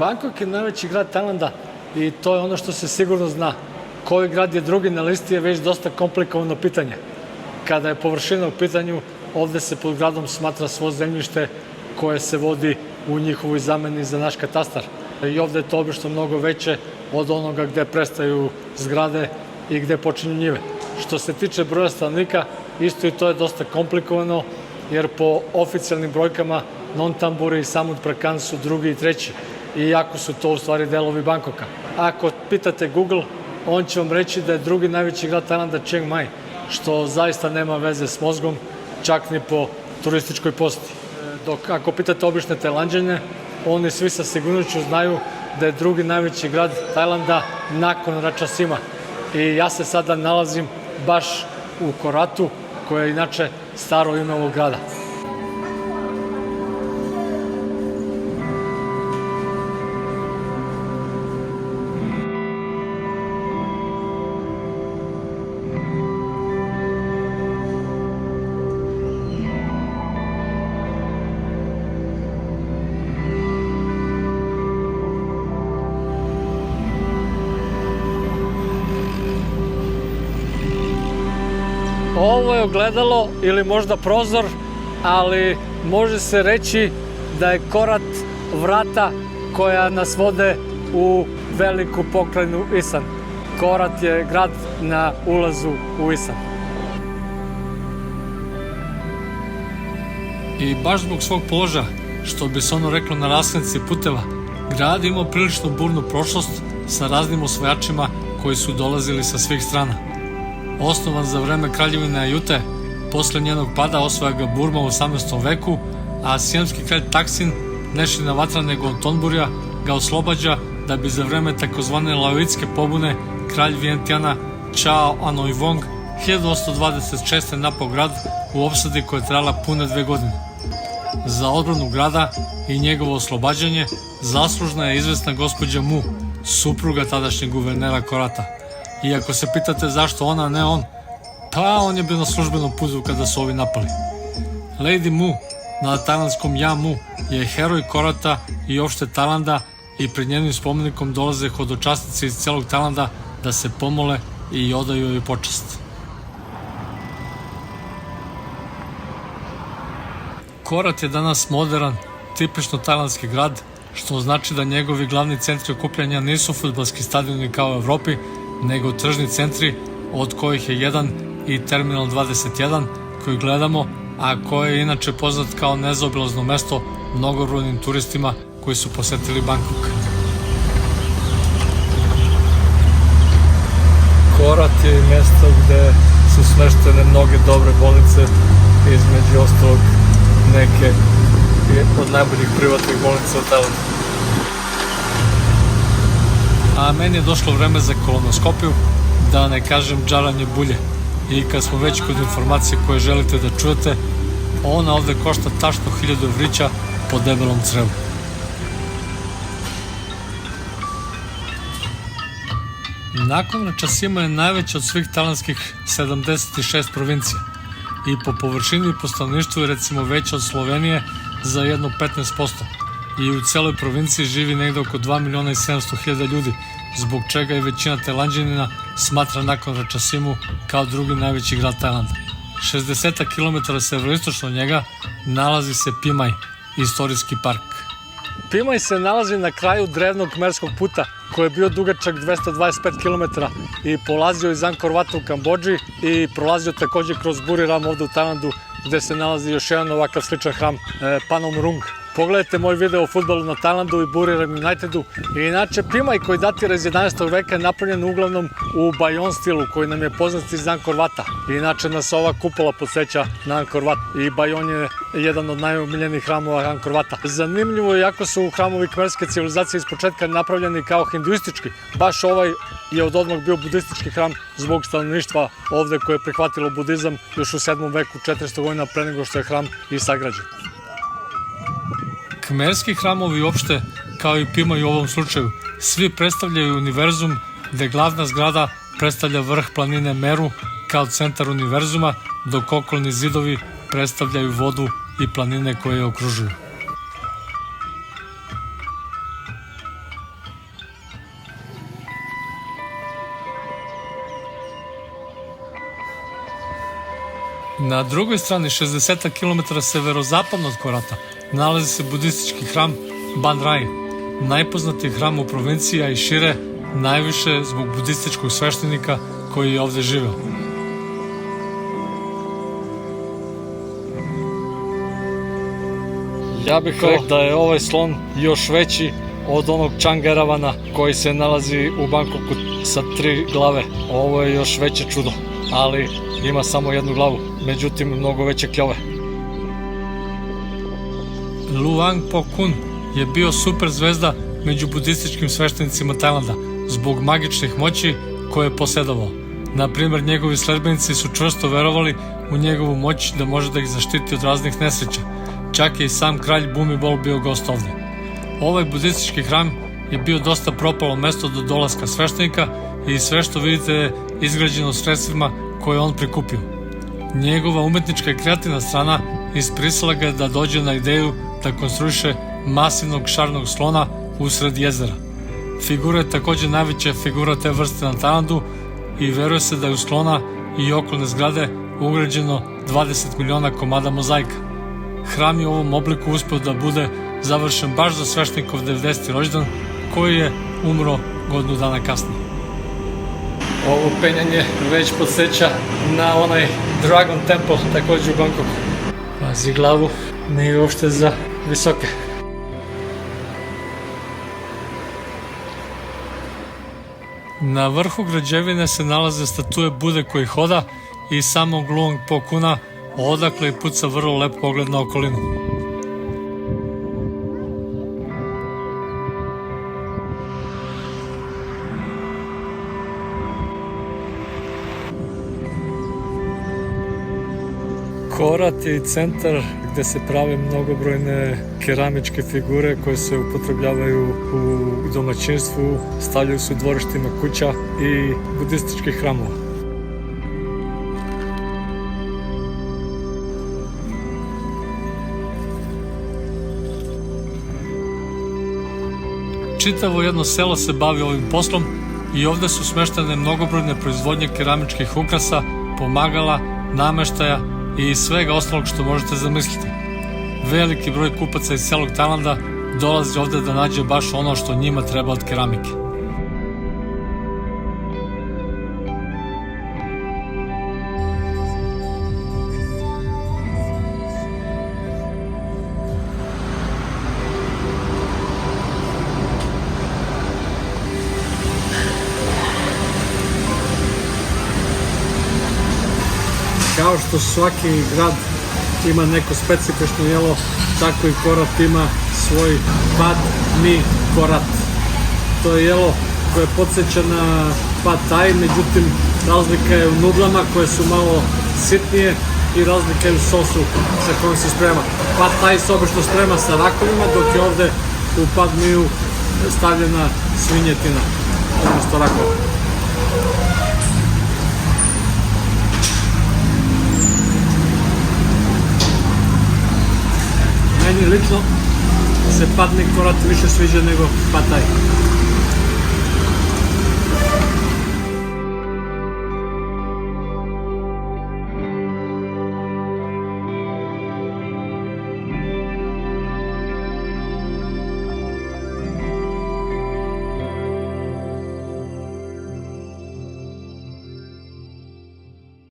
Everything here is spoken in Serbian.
Bangkok je najveći grad Tajlanda i to je ono što se sigurno zna. Koji grad je drugi na listi je već dosta komplikovano pitanje. Kada je površina u pitanju, ovde se pod gradom smatra svo zemljište koje se vodi u njihovoj zameni za naš katastar. I ovde je to obično mnogo veće od onoga gde prestaju zgrade i gde počinju njive. Što se tiče broja stanovnika, isto i to je dosta komplikovano, jer po oficijalnim brojkama Nonthaburi i Samut Prakan su drugi i treći, iako su to u stvari delovi Bangkoka. Ako pitate Google, on će vam reći da je drugi najveći grad Tajlanda Chiang Mai, što zaista nema veze s mozgom, čak ni po turističkoj poseti. Dok ako pitate obične Tajlanđane, oni svi sa sigurnošću znaju da je drugi najveći grad Tajlanda nakon Ratchasima. I ja se sada nalazim baš u Koratu, koje je inače staro ime ovog grada. Ovo je ogledalo ili možda prozor, ali može se reći da je Korat vrata koja nas vode u veliku pokrajinu Isan. Korat je grad na ulazu u Isan. I baš zbog svog položaja, što bi se ono reklo na raskrsnici puteva, grad ima prilično burnu prošlost sa raznim osvajačima koji su dolazili sa svih strana. Osnovan za vreme kraljevine Ajute, posle njenog pada osvaja ga Burma u 18. veku, a siamski kralj Taksin, nešina vatra nego Nonthabura, ga oslobađa da bi za vreme takozvane laoitske pobune kralj Vientiana Chao Anoivong 1826. napao grad u opsadi koja je trajala pune 2 godine. Za odbranu grada i njegovo oslobađanje zaslužna je izvesna gospođa Mu, supruga tadašnjeg guvernera Korata. I ako se pitate zašto ona, a ne on, pa on je bio na službenom putu kada su ovi napali. Lady Mu, na tajlandskom Ja Mu, je heroj Korata i opšte Tajlanda i pred njenim spomenikom dolaze hodočasnici iz celog Tajlanda da se pomole i odaju joj počast. Korat je danas moderan, tipično tajlandski grad, što znači da njegovi glavni centri okupljanja nisu fudbalski stadioni kao u Evropi, nego tržni centri, od kojih je jedan i Terminal 21 koji gledamo, a koje je inače poznat kao nezaobilazno mesto mnogobrojnim turistima koji su posetili Bangkok. Korat je mesto gde su smeštene mnoge dobre bolnice, između ostalog neke od najboljih privatnih bolnica u Tajlandu. A meni je došlo vreme za kolonoskopiju, da ne kažem džaranje bulje. I kad smo već kod informacije koje želite da čujete, ona ovde košta tačno 1000 evrića po debelom crevu. Nakon Ratchasima je najveća od svih tajlandskih 76 provincija i po površini i po stanovništvu je recimo veća od Slovenije za jedno 15%. I u celoj provinciji živi negde oko 2.700.000 ljudi, zbog čega i većina Tajlanđanina smatra nakon Ratchasimu kao drugi najveći grad Tajlanda. 60 km severoistočno od njega nalazi se Pi Mai, istorijski park. Pi Mai se nalazi na kraju drevnog Khmerskog puta, koji je bio dugačak 225 km i polazio iz Angkor Vata u Kambodži i prolazio takođe kroz Buriram ovde u Tajlandu, gde se nalazi još jedan ovakav sličan hram, Panom Rung. Pogledajte moj video o fudbalu na Tajlandu i Buriram Unitedu. Inače, Pi Mai koji datira iz 11. veka je napravljen uglavnom u Bayon stilu, koji nam je poznat iz Angkor Vata. Inače nas ova kupola podsjeća na Angkor Wat i Bayon je jedan od najomiljenijih hramova Angkor Vata. Zanimljivo je, jako su hramovi khmerske civilizacije iz početka napravljeni kao hinduistički. Baš ovaj je od odmah bio budistički hram zbog stanovništva ovde koje je prihvatilo budizam još u 7. veku, 400 godina pre nego što je hram i sagrađen. Khmerski hramovi uopšte, kao i Pi Mai u ovom slučaju, svi predstavljaju univerzum gde glavna zgrada predstavlja vrh planine Meru kao centar univerzuma, dok okolni zidovi predstavljaju vodu i planine koje je okružuju. Na drugoj strani, 60 km severozapadno od Korata, nalazi se budistički hram Ban Rai, najpoznatiji hram u provinciji, a i šire, najviše zbog budističkog sveštenika koji je ovde živeo. Ja bih rekao da je ovaj slon još veći od onog Čangaravana koji se nalazi u Bangkoku sa 3 glave. Ovo je još veće čudo, ali ima samo jednu glavu, međutim mnogo veće kljove. Luang Por Kun je bio super zvezda među budističkim sveštenicima Tajlanda zbog magičnih moći koje je posedovao. Naprimjer, njegovi sledbenici su čvrsto verovali u njegovu moć da može da ih zaštiti od raznih nesreća. Čak je i sam kralj Bhumibol bio gost ovde. Ovaj budistički hram je bio dosta propalo mesto do dolaska sveštenika i sve što vidite je izgrađeno sredstvima koje je on prikupio. Njegova umetnička i kreativna strana isprisala ga je da dođe na ideju da konstruiše masivnog šarnog slona usred jezera. Figura je također najveća figura te vrste na Tajlandu i veruje se da je u slona i okolne zgrade ugrađeno 20 miliona komada mozaika. Hram je u ovom obliku uspeo da bude završen baš za sveštenikov 90. rođendan, koji je umro godinu dana kasnije. Ovo penjanje već podsjeća na onaj Dragon Temple, također u Bangkoku. Pazi glavu, nije uopšte za visoke. Na vrhu građevine se nalaze statue Bude koji hoda i samog Luang Por Kuna, odakle i puca vrlo lep pogled na okolinu. Korat je i centar gde se prave mnogobrojne keramičke figure koje se upotrebljavaju u domaćinstvu, stavljaju se u dvorištima kuća i budističkih hramova. Čitavo jedno selo se bavi ovim poslom i ovde su smeštene mnogobrojne proizvodnje keramičkih ukrasa, pomagala, nameštaja i svega ostalog što možete zamisliti. Veliki broj kupaca iz celog Tajlanda dolazi ovde da nađe baš ono što njima treba od keramike. Kao što svaki grad ima neko specifično jelo, tako i Korat ima svoj Pad Mi Korat. To je jelo koje podsjeća na Pad Thai, međutim razlika je u nudlama koje su malo sitnije i razlika je u sosu sa kojom se sprema. Pad Thai se obično sprema sa rakovima, dok je ovde u Pad Miu stavljena svinjetina, odnosno rakova. Meni lično se Pad Mi Korat više sviđa nego Pad Thai.